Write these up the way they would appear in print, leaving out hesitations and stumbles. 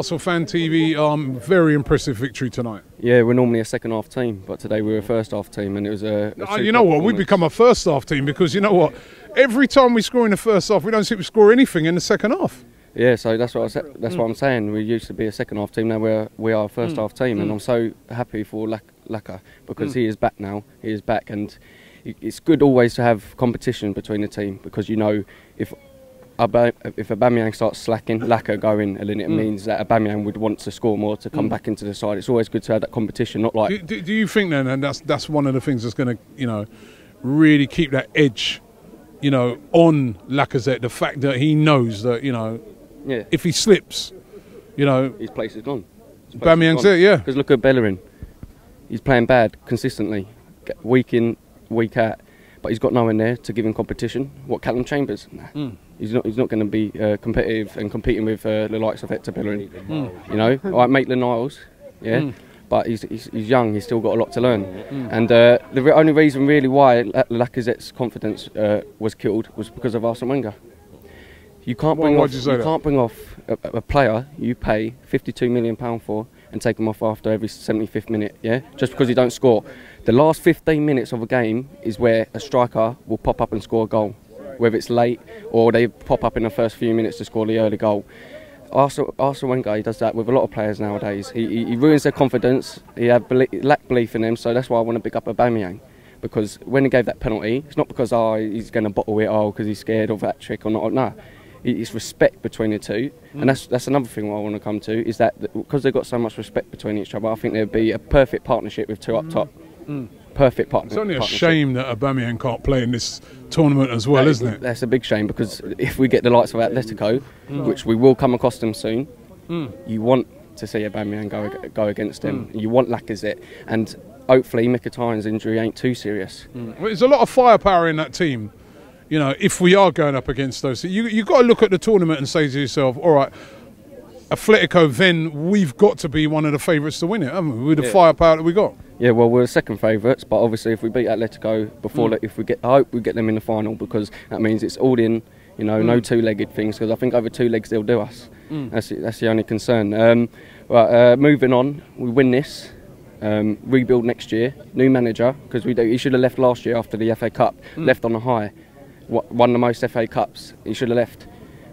ArsenalFanTV, very impressive victory tonight. Yeah, we're normally a second half team, but today we were a first half team, and it was a you know what, we've become a first half team because you know what, every time we score in the first half, we don't seem to score anything in the second half. Yeah, so that's what what I'm saying. We used to be a second half team, now we are a first half team, and I'm so happy for Lacazette because he is back now. He is back, and it's good always to have competition between the team, because you know if Aubameyang starts slacking, Lacazette going, and then it means that Aubameyang would want to score more to come back into the side. It's always good to have that competition, not like. Do you think then, and that's one of the things that's going to, really keep that edge, on Lacazette, the fact that he knows that, yeah, if he slips, his place is gone. Aubameyang's it, yeah. Because look at Bellerin, he's playing bad consistently, week in, week out, but he's got no one there to give him competition. What, Callum Chambers? Nah. He's not going to be competitive and competing with the likes of Hector Bellerin. All right, Maitland-Niles, yeah, but he's young. He's still got a lot to learn. And the only reason really why Lacazette's confidence was killed was because of Arsene Wenger. You can't bring off a player you pay £52 million for and take him off after every 75th minute, yeah? Just because he don't score. The last 15 minutes of a game is where a striker will pop up and score a goal, whether it's late or they pop up in the first few minutes to score the early goal. Arsene Wenger, he does that with a lot of players nowadays. He ruins their confidence, he lack belief in them, so that's why I want to pick up Aubameyang. Because when he gave that penalty, it's not because he's going to bottle it, because he's scared of that trick or not. No, it's respect between the two, and that's another thing what I want to come to, is that because they've got so much respect between each other, I think there'd be a perfect partnership with two up top. Perfect partnership. It's only a shame that Aubameyang can't play in this tournament as well, isn't it? That's a big shame, because if we get the likes of Atletico, which we will come across them soon, you want to see Aubameyang go against them. You want Lacazette, and hopefully Mkhitaryan's injury ain't too serious. Well, there's a lot of firepower in that team. If we are going up against those, you've got to look at the tournament and say to yourself, all right, Atletico, then we've got to be one of the favourites to win it, haven't we? With the firepower that we got. Yeah, well, we're second favourites, but obviously if we beat Atletico before, I hope we get them in the final, because that means it's all in, no two-legged things, because I think over two legs they'll do us. That's the only concern. Moving on, we win this. Rebuild next year, new manager, because he should have left last year after the FA Cup, left on a high, won the most FA Cups. He should have left,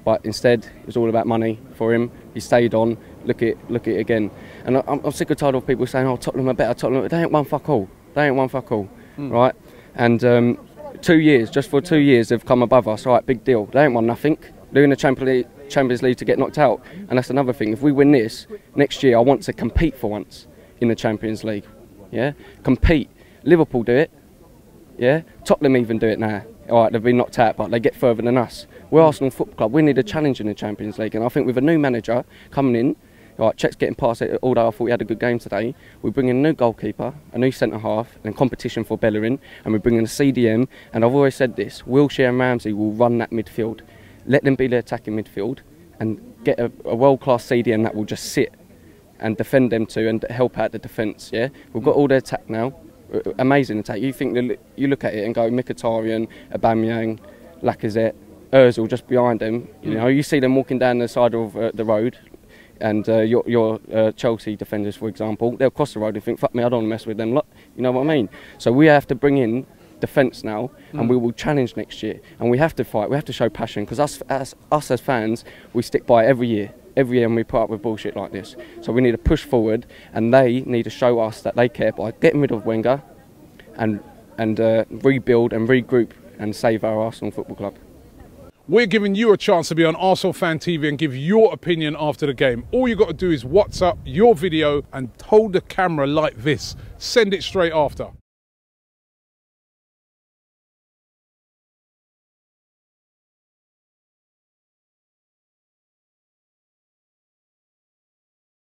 but instead it was all about money for him. He stayed on. Look at it again, and I'm sick and tired of people saying, "Oh, Tottenham are better." Tottenham, they ain't one fuck all. They ain't one fuck all, right? And 2 years, just for 2 years, they've come above us. All right, big deal. They ain't won nothing. They're in the Champions League to get knocked out, and that's another thing. If we win this next year, I want to compete for once in the Champions League. Yeah, compete. Liverpool do it. Yeah, Tottenham even do it now. All right, they've been knocked out, but they get further than us. We're Arsenal Football Club. We need a challenge in the Champions League, and I think with a new manager coming in, all right, Czech's getting past it. Although I thought he had a good game today, we bring in a new goalkeeper, a new centre half, and competition for Bellerin, and we bring in a CDM. And I've always said this: Wilshere and Ramsey will run that midfield. Let them be the attacking midfield, and get a world-class CDM that will just sit and defend them too, and help out the defence. Yeah, we've got all the attack now. Amazing attack. You look at it and go Mkhitaryan, Aubameyang, Lacazette, Ozil just behind them. You see them walking down the side of the road, and your Chelsea defenders, for example, they'll cross the road and think, "Fuck me, I don't want to mess with them." Look, you know what I mean? So we have to bring in defence now, and we will challenge next year, and we have to fight. We have to show passion, because us as fans, we stick by it every year. Every year, and we put up with bullshit like this. So we need to push forward, and they need to show us that they care by getting rid of Wenger and rebuild and regroup and save our Arsenal Football Club. We're giving you a chance to be on ArsenalFanTV and give your opinion after the game. All you've got to do is WhatsApp your video and hold the camera like this. Send it straight after.